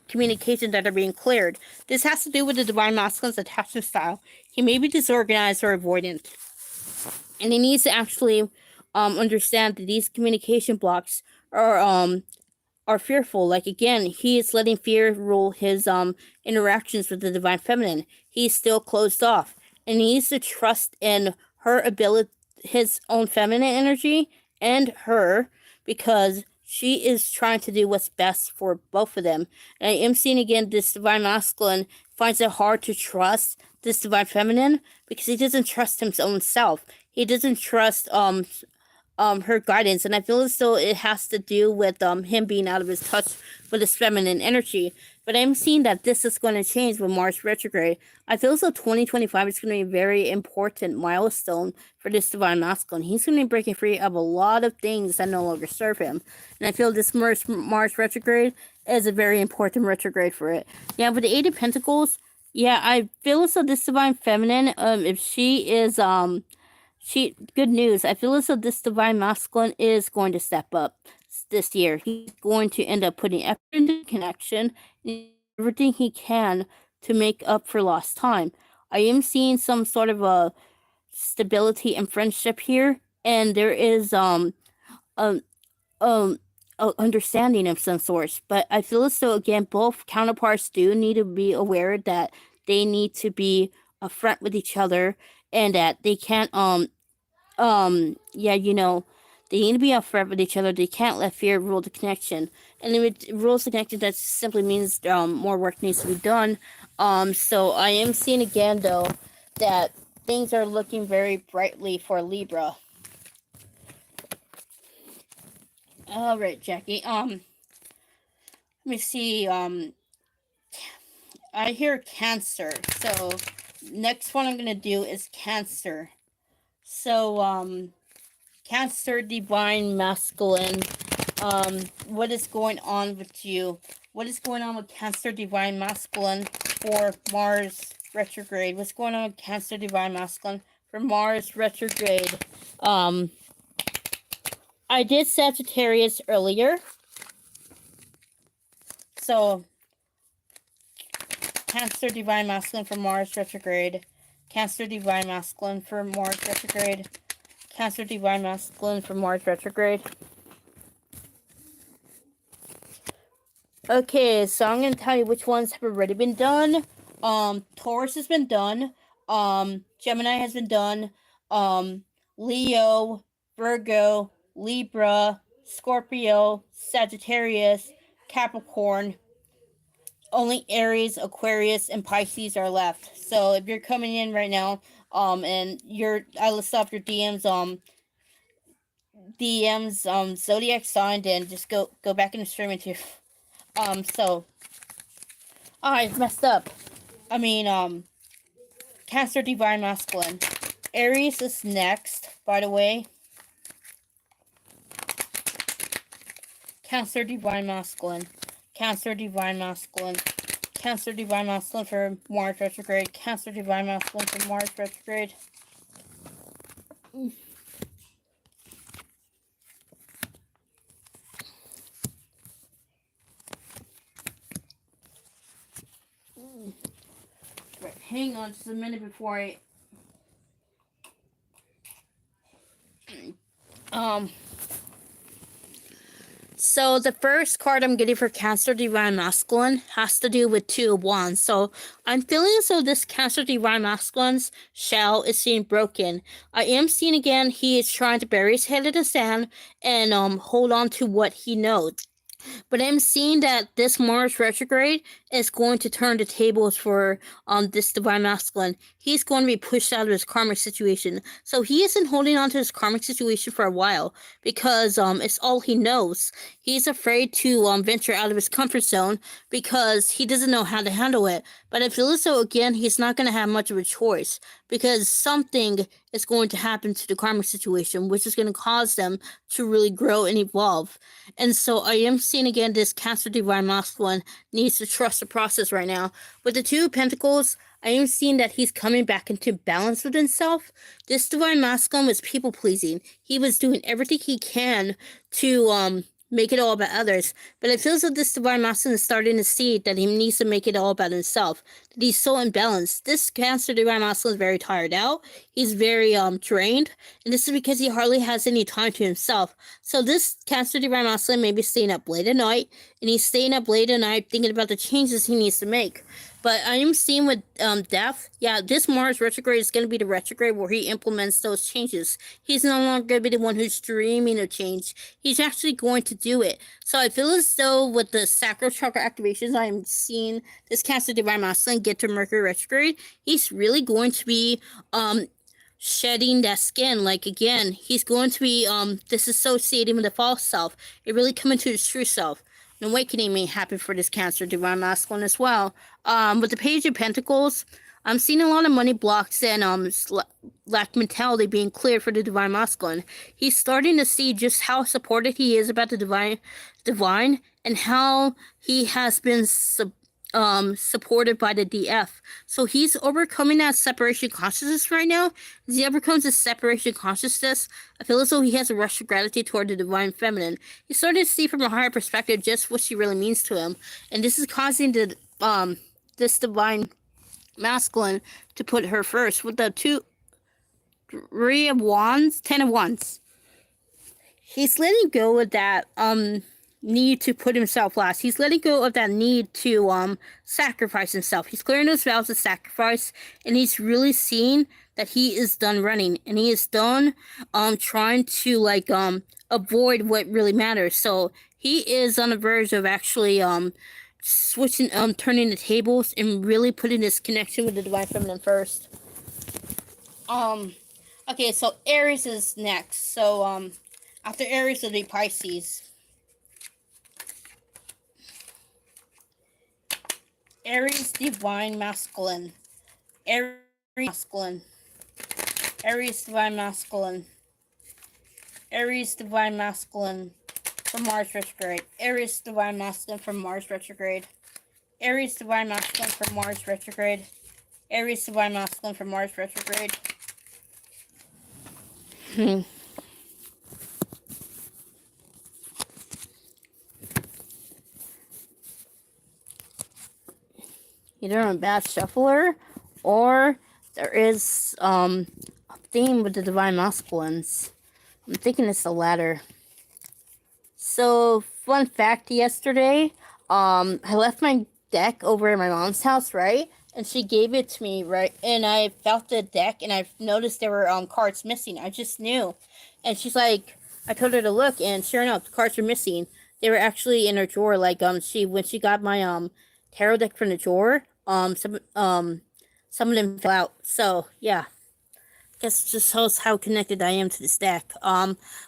A: communication that are being cleared. This has to do with the divine masculine's attachment style. He may be disorganized or avoidant, and he needs to actually understand that these communication blocks are fearful. Like again, he is letting fear rule his interactions with the divine feminine. He's still closed off, and he needs to trust in her ability, his own feminine energy, and her, because she is trying to do what's best for both of them. And I am seeing again this divine masculine finds it hard to trust this divine feminine because he doesn't trust his own self. He doesn't trust her guidance, and I feel as though it has to do with him being out of his touch with his feminine energy. But I'm seeing that this is going to change with Mars retrograde. I feel as though 2025 is going to be a very important milestone for this divine masculine. He's going to be breaking free of a lot of things that no longer serve him, and I feel this Mars retrograde is a very important retrograde for it. Yeah, with the Eight of Pentacles, yeah, I feel as though this divine feminine, if she is good news. I feel as though this divine masculine is going to step up this year. He's going to end up putting effort into connection, everything he can to make up for lost time. I am seeing some sort of a stability and friendship here, and there is a understanding of some sort. But I feel as though again, both counterparts do need to be aware that they need to be upfront with each other, and that they can't they need to be upfront with each other. They can't let fear rule the connection. And if it rules the connection, that simply means more work needs to be done. So I am seeing again though that things are looking very brightly for Libra. All right, Jackie. Let me see. I hear Cancer. So next one I'm gonna do is Cancer. So Cancer, Divine Masculine. What is going on with you? What is going on with Cancer, Divine Masculine for Mars retrograde? What's going on with Cancer, Divine Masculine for Mars retrograde? I did Sagittarius earlier. So Cancer, Divine Masculine for Mars retrograde. Cancer, Divine Masculine for Mars retrograde. Cancer, Divine Masculine for Mars retrograde. Okay, so I'm going to tell you which ones have already been done. Taurus has been done. Gemini has been done. Leo, Virgo, Libra, Scorpio, Sagittarius, Capricorn. Only Aries, Aquarius, and Pisces are left. So if you're coming in right now, and I list off your DMs, Zodiac signed, and just go back in the stream into, so, I messed up. I mean, Cancer, Divine Masculine. Aries is next, by the way. Cancer, Divine Masculine. Cancer, Divine Masculine. Cancer, Divine Masculine for Mars retrograde. Cancer, Divine Masculine for Mars retrograde. Right, hang on just a minute before I... So the first card I'm getting for Cancer Divine Masculine has to do with Two of Wands. So I'm feeling as though this Cancer Divine Masculine's shell is being broken. I am seeing again he is trying to bury his head in the sand and hold on to what he knows. But I'm seeing that this Mars retrograde is going to turn the tables for this Divine Masculine. He's going to be pushed out of his karmic situation. So he isn't holding on to his karmic situation for a while because it's all he knows. He's afraid to venture out of his comfort zone because he doesn't know how to handle it. But I feel as though, again, he's not going to have much of a choice because something is going to happen to the karmic situation, which is going to cause them to really grow and evolve. And so I am seeing again this Cancer Divine Masculine needs to trust the process right now. With the Two of Pentacles, I am seeing that he's coming back into balance with himself. This Divine Masculine was people pleasing. He was doing everything he can to make it all about others. But it feels like this Divine Masculine is starting to see that he needs to make it all about himself. That he's so imbalanced. This Cancer Divine Masculine is very tired out. He's very drained. And this is because he hardly has any time to himself. So this Cancer Divine Masculine may be staying up late at night. And he's staying up late at night thinking about the changes he needs to make. But I am seeing with Death, yeah, this Mars retrograde is going to be the retrograde where he implements those changes. He's no longer going to be the one who's dreaming of change. He's actually going to do it. So I feel as though with the sacral chakra activations, I'm seeing this Cancer Divine Masculine get to Mercury retrograde. He's really going to be shedding that skin. Like, again, he's going to be disassociating with the false self. It really coming to his true self. And awakening me happy for this Cancer Divine Masculine as well. With the Page of Pentacles, I'm seeing a lot of money blocks and lack mentality being cleared for the Divine Masculine. He's starting to see just how supported he is about the divine and how he has been supported by the DF. So he's overcoming that separation consciousness right now. As he overcomes this separation consciousness, I feel as though he has a rush of gratitude toward the Divine Feminine. He's starting to see from a higher perspective just what she really means to him. And this is causing the this Divine Masculine to put her first with the Three of Wands, 10 of Wands. He's letting go of that need to put himself last. He's letting go of that need to sacrifice himself. He's clearing those vows of sacrifice, and he's really seeing that he is done running, and he is done trying to avoid what really matters. So he is on the verge of actually switching, turning the tables and really putting this connection with the Divine Feminine first. Okay, so Aries is next. So after Aries will be Pisces. Aries divine masculine. Aries masculine. Aries divine masculine. Aries divine masculine from Mars retrograde. Aries divine masculine from Mars retrograde. Aries divine masculine from Mars retrograde. Aries divine masculine from Mars retrograde. You Either a bad shuffler, or there is a theme with the divine masculines. I'm thinking it's the latter. So, fun fact, yesterday, I left my deck over at my mom's house, right? And she gave it to me, right? And I felt the deck, and I noticed there were cards missing. I just knew. And she's like, I told her to look, and sure enough, the cards were missing. They were actually in her drawer. Like when she got my tarot deck from the drawer, some of them fell out. So yeah. Guess it just shows how connected I am to this deck.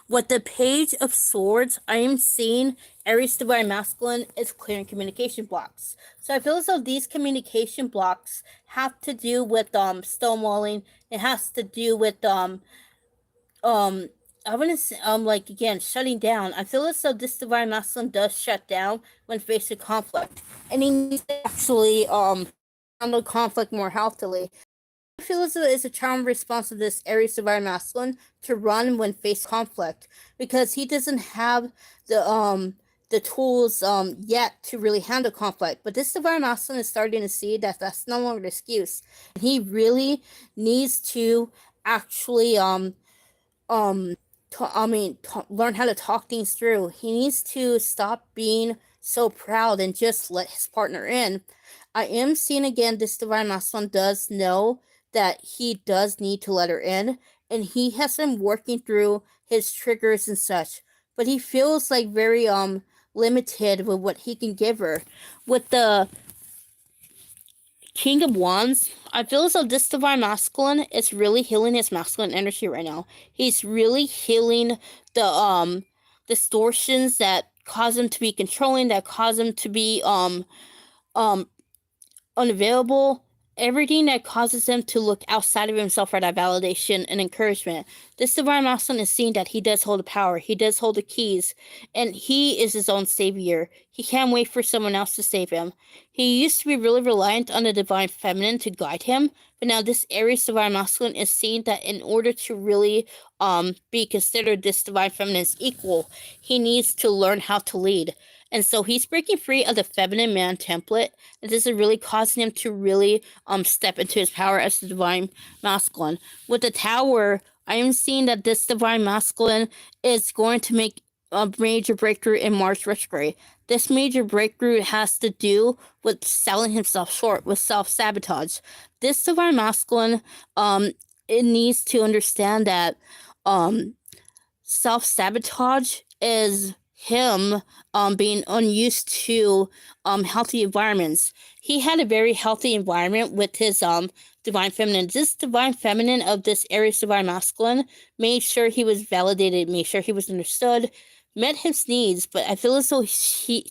A: With the Page of Swords, I am seeing Aries Divine Masculine is clearing communication blocks. So I feel as though these communication blocks have to do with stonewalling. It has to do with I wouldn't say, like again, shutting down. I feel as though this divine masculine does shut down when facing conflict, and he needs to actually handle conflict more healthily. I feel as though it's a charm response to this Aries divine masculine to run when faced conflict, because he doesn't have the tools yet to really handle conflict. But this divine masculine is starting to see that that's no longer an excuse. He really needs to actually learn how to talk things through. He needs to stop being so proud and just let his partner in. I am seeing again this divine masculine does know that he does need to let her in, and he has been working through his triggers and such, but he feels like very limited with what he can give her. With the King of Wands, I feel as though this divine masculine is really healing his masculine energy right now. He's really healing the distortions that cause him to be controlling, that cause him to be unavailable, everything that causes him to look outside of himself for that validation and encouragement. This divine masculine is seeing that he does hold the power, he does hold the keys, and he is his own savior. He can't wait for someone else to save him. He used to be really reliant on the divine feminine to guide him, but now this Aries divine masculine is seeing that in order to really be considered this divine feminine's equal, he needs to learn how to lead. And so he's breaking free of the feminine man template, and this is really causing him to really step into his power as the divine masculine. With the Tower, I am seeing that this divine masculine is going to make a major breakthrough in Mars retrograde. This major breakthrough has to do with selling himself short, with self-sabotage. This divine masculine, it needs to understand that self-sabotage is him being unused to healthy environments. He had a very healthy environment with his divine feminine. This divine feminine of this Aries divine masculine made sure he was validated, made sure he was understood, met his needs, but I feel as though he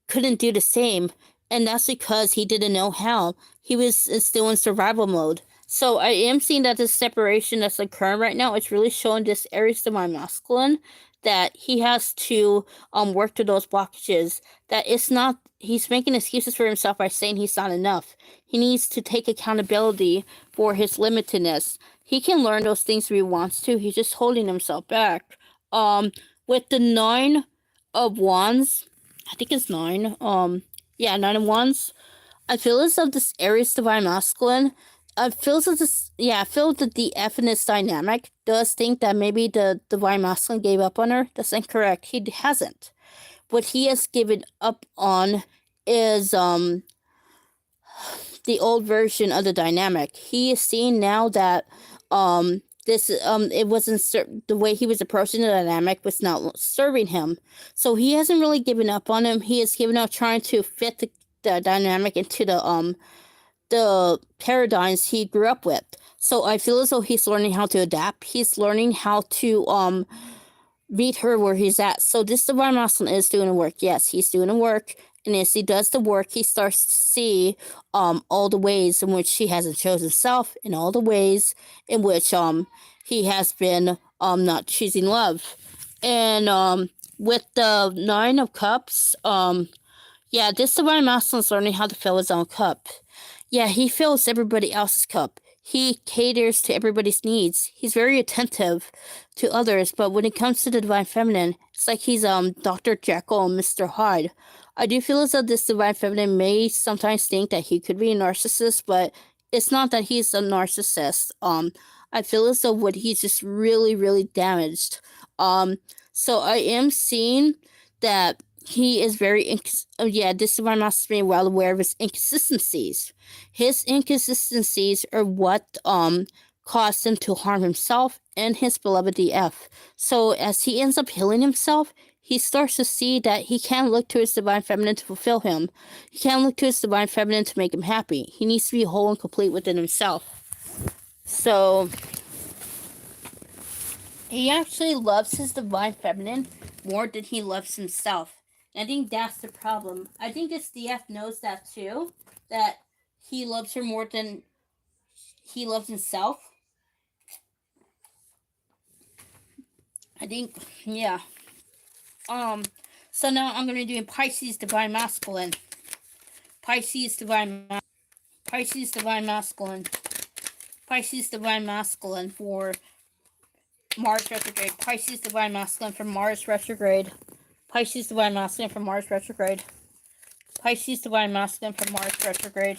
A: couldn't do the same, and that's because he didn't know how. He was still in survival mode. So I am seeing that this separation that's occurring right now, it's really showing this Aries divine masculine that he has to work through those blockages. That it's not, he's making excuses for himself by saying he's not enough. He needs to take accountability for his limitedness. He can learn those things if he wants to. He's just holding himself back. With the Nine of Wands, I think it's 9. Yeah, 9 of Wands. I feel as though this Aries divine masculine, I feel that the F in this dynamic does think that maybe the divine masculine gave up on her. That's incorrect. He hasn't. What he has given up on is the old version of the dynamic. He is seeing now that it wasn't the way he was approaching the dynamic was not serving him. So he hasn't really given up on him. He has given up trying to fit the dynamic into the paradigms he grew up with. So I feel as though he's learning how to adapt. He's learning how to meet her where he's at. So this divine masculine is doing the work. Yes, he's doing the work. And as he does the work, he starts to see all the ways in which he hasn't chosen himself, and all the ways in which he has been not choosing love. And with the Nine of Cups, yeah, this divine masculine is learning how to fill his own cup. Yeah, he fills everybody else's cup. He caters to everybody's needs. He's very attentive to others, but when it comes to the divine feminine, it's like he's Dr. Jekyll and Mr. Hyde. I do feel as though this divine feminine may sometimes think that he could be a narcissist, but it's not that he's a narcissist. I feel as though what he's just really, really damaged. So I am seeing that he is very this divine master is well aware of his inconsistencies. His inconsistencies are what caused him to harm himself and his beloved DF. So as he ends up healing himself, he starts to see that he can't look to his divine feminine to fulfill him. He can't look to his divine feminine to make him happy. He needs to be whole and complete within himself. So he actually loves his divine feminine more than he loves himself. I think that's the problem. I think this DF knows that too, that he loves her more than he loves himself. I think, yeah. So now I'm going to do Pisces Divine Masculine. Pisces Divine Masculine. Pisces Divine Masculine for Mars Retrograde. Pisces Divine Masculine for Mars Retrograde. Pisces Divine Masculine for Mars Retrograde. Pisces Divine Masculine for Mars Retrograde.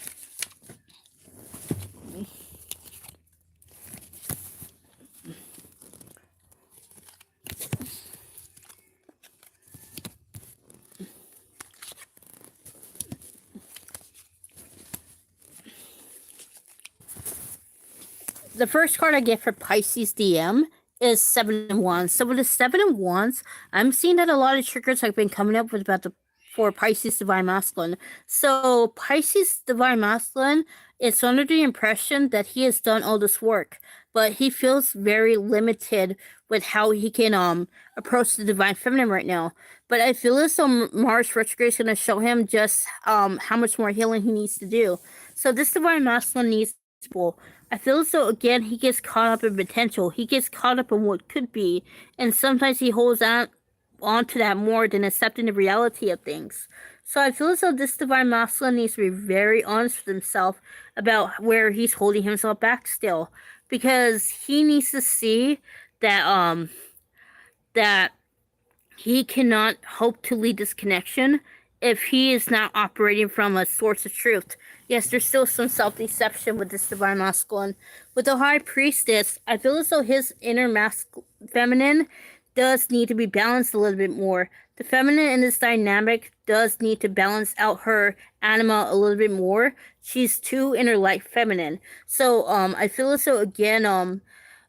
A: The first card I get for Pisces DM is 7 of Wands. So with the 7 of Wands, I'm seeing that a lot of triggers have been coming up with for Pisces Divine Masculine. So Pisces Divine Masculine is under the impression that he has done all this work, but he feels very limited with how he can approach the Divine Feminine right now. But I feel as though Mars Retrograde is going to show him just how much more healing he needs to do. So this Divine Masculine needs to. I feel as though, again, he gets caught up in potential. He gets caught up in what could be, and sometimes he holds on to that more than accepting the reality of things. So I feel as though this divine masculine needs to be very honest with himself about where he's holding himself back still, because he needs to see that that he cannot hope to lead this connection if he is not operating from a source of truth. Yes, there's still some self-deception with this divine masculine. With the high priestess, I feel as though his inner feminine does need to be balanced a little bit more. The feminine in this dynamic does need to balance out her anima a little bit more. She's too inner light feminine. So I feel as though, again,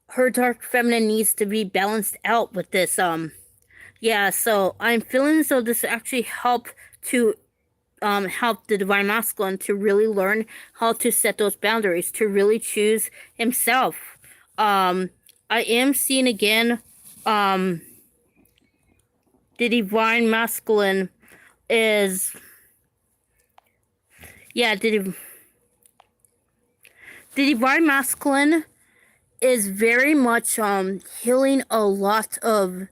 A: her dark feminine needs to be balanced out with this. Yeah, so I'm feeling as though this actually help to help the divine masculine to really learn how to set those boundaries, to really choose himself. I am seeing again the divine masculine is the divine masculine is very much healing a lot of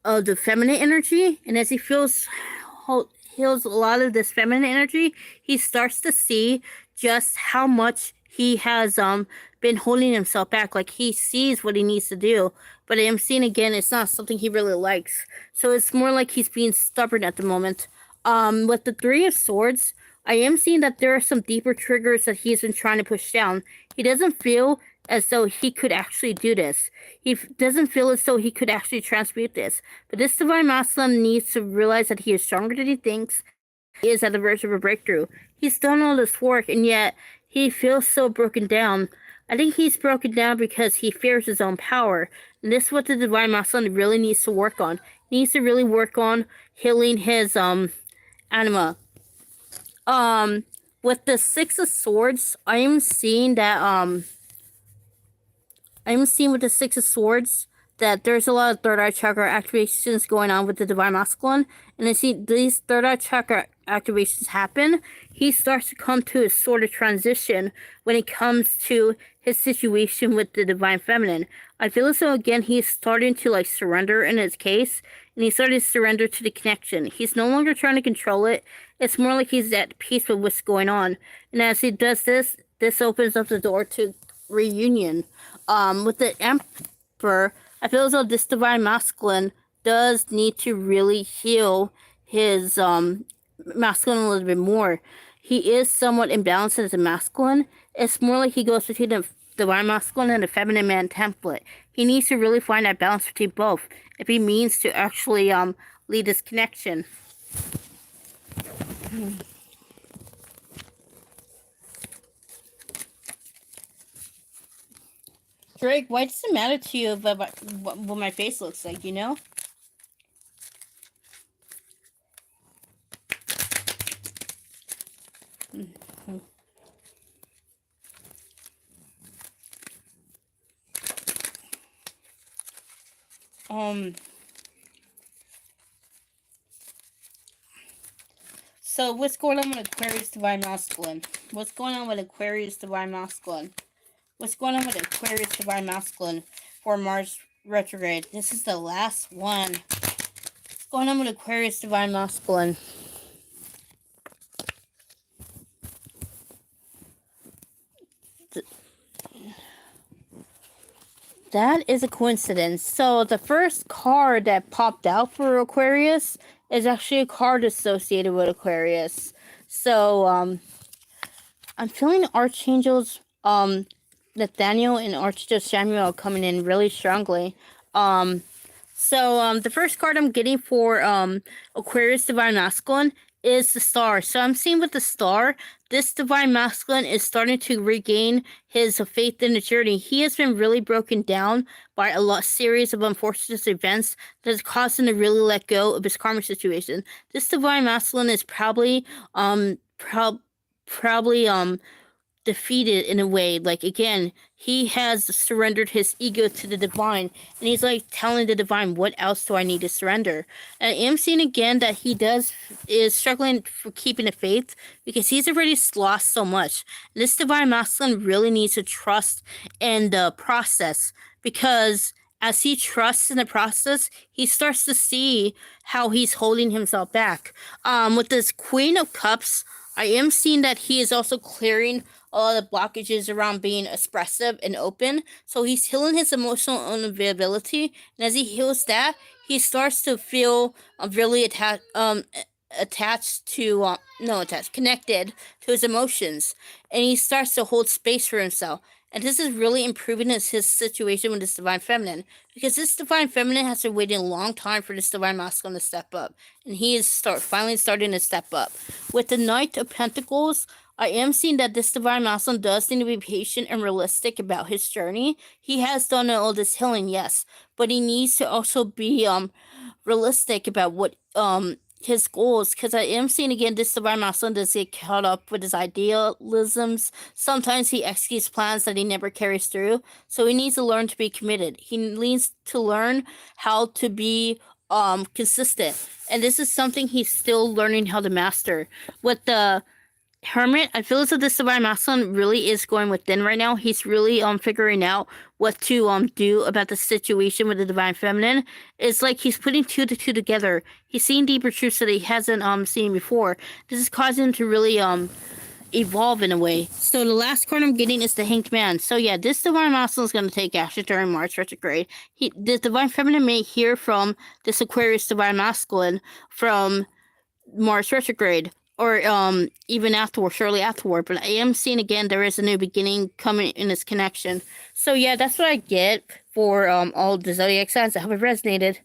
A: the feminine energy, and as he heals a lot of this feminine energy, he starts to see just how much he has been holding himself back. Like, he sees what he needs to do, but I am seeing again it's not something he really likes. So it's more like he's being stubborn at the moment. With the Three of Swords, I am seeing that there are some deeper triggers that he's been trying to push down. He doesn't feel as though he could actually do this. He doesn't feel as though he could actually transmute this. But this divine masculine needs to realize that he is stronger than he thinks. He is at the verge of a breakthrough. He's done all this work, and yet he feels so broken down. I think he's broken down because he fears his own power. And this is what the divine masculine really needs to work on. He needs to really work on healing his anima. with the Six of Swords, I'm seeing with the Six of Swords that there's a lot of third eye chakra activations going on with the Divine Masculine. And I see these third eye chakra activations happen, he starts to come to a sort of transition when it comes to his situation with the Divine Feminine. I feel as though, again, he's starting to, like, surrender in his case, and he started to surrender to the connection. He's no longer trying to control it. It's more like he's at peace with what's going on. And as he does this, this opens up the door to reunion. With the Emperor, I feel as though this Divine Masculine does need to really heal his masculine a little bit more. He is somewhat imbalanced as a masculine. It's more like he goes between the Divine Masculine and the Feminine Man template. He needs to really find that balance between both if he means to actually lead this connection. Drake, why does it matter to you about what my face looks like, you know? So what's going on with Aquarius Divine Masculine? What's going on with Aquarius Divine Masculine? What's going on with Aquarius Divine Masculine for Mars retrograde? This is the last one. What's going on with Aquarius Divine Masculine? That is a coincidence. So the first card that popped out for Aquarius is actually a card associated with Aquarius. So I'm feeling Archangels Nathaniel and Archangel Samuel coming in really strongly. So the first card I'm getting for Aquarius Divine Masculine is the Star. So I'm seeing with the Star, this Divine Masculine is starting to regain his faith in the journey. He has been really broken down by a series of unfortunate events that has caused him to really let go of his karmic situation. This Divine Masculine is probably defeated in a way. Like, again, he has surrendered his ego to the divine, and he's like telling the divine, what else do I need to surrender? And I am seeing again that he is struggling for keeping the faith because he's already lost so much. And this Divine Masculine really needs to trust in the process, because as he trusts in the process, he starts to see how he's holding himself back. With this Queen of Cups, I am seeing that he is also clearing a lot of blockages around being expressive and open. So he's healing his emotional unavailability. And as he heals that, he starts to feel really connected to his emotions. And he starts to hold space for himself. And this is really improving his situation with this Divine Feminine. Because this Divine Feminine has been waiting a long time for this Divine Masculine to step up. And he is finally starting to step up. With the Knight of Pentacles, I am seeing that this Divine Masculine does need to be patient and realistic about his journey. He has done all this healing, yes. But he needs to also be realistic about what his goals, because I am seeing again this Divine Masculine does get caught up with his idealisms. Sometimes he executes plans that he never carries through, so he needs to learn to be committed. He needs to learn how to be consistent, and this is something he's still learning how to master. With the Hermit, I feel as though this Divine Masculine really is going within right now. He's really figuring out what to do about the situation with the Divine Feminine. It's like he's putting two to two together. He's seeing deeper truths that he hasn't seen before. This is causing him to really evolve in a way. So the last card I'm getting is the Hanged Man. So yeah, this Divine Masculine is going to take action during Mars retrograde. The Divine Feminine may hear from this Aquarius Divine Masculine from Mars retrograde, or even afterward, shortly afterward. But I am seeing again there is a new beginning coming in this connection. So yeah, that's what I get for all the Zodiac signs. I hope it resonated.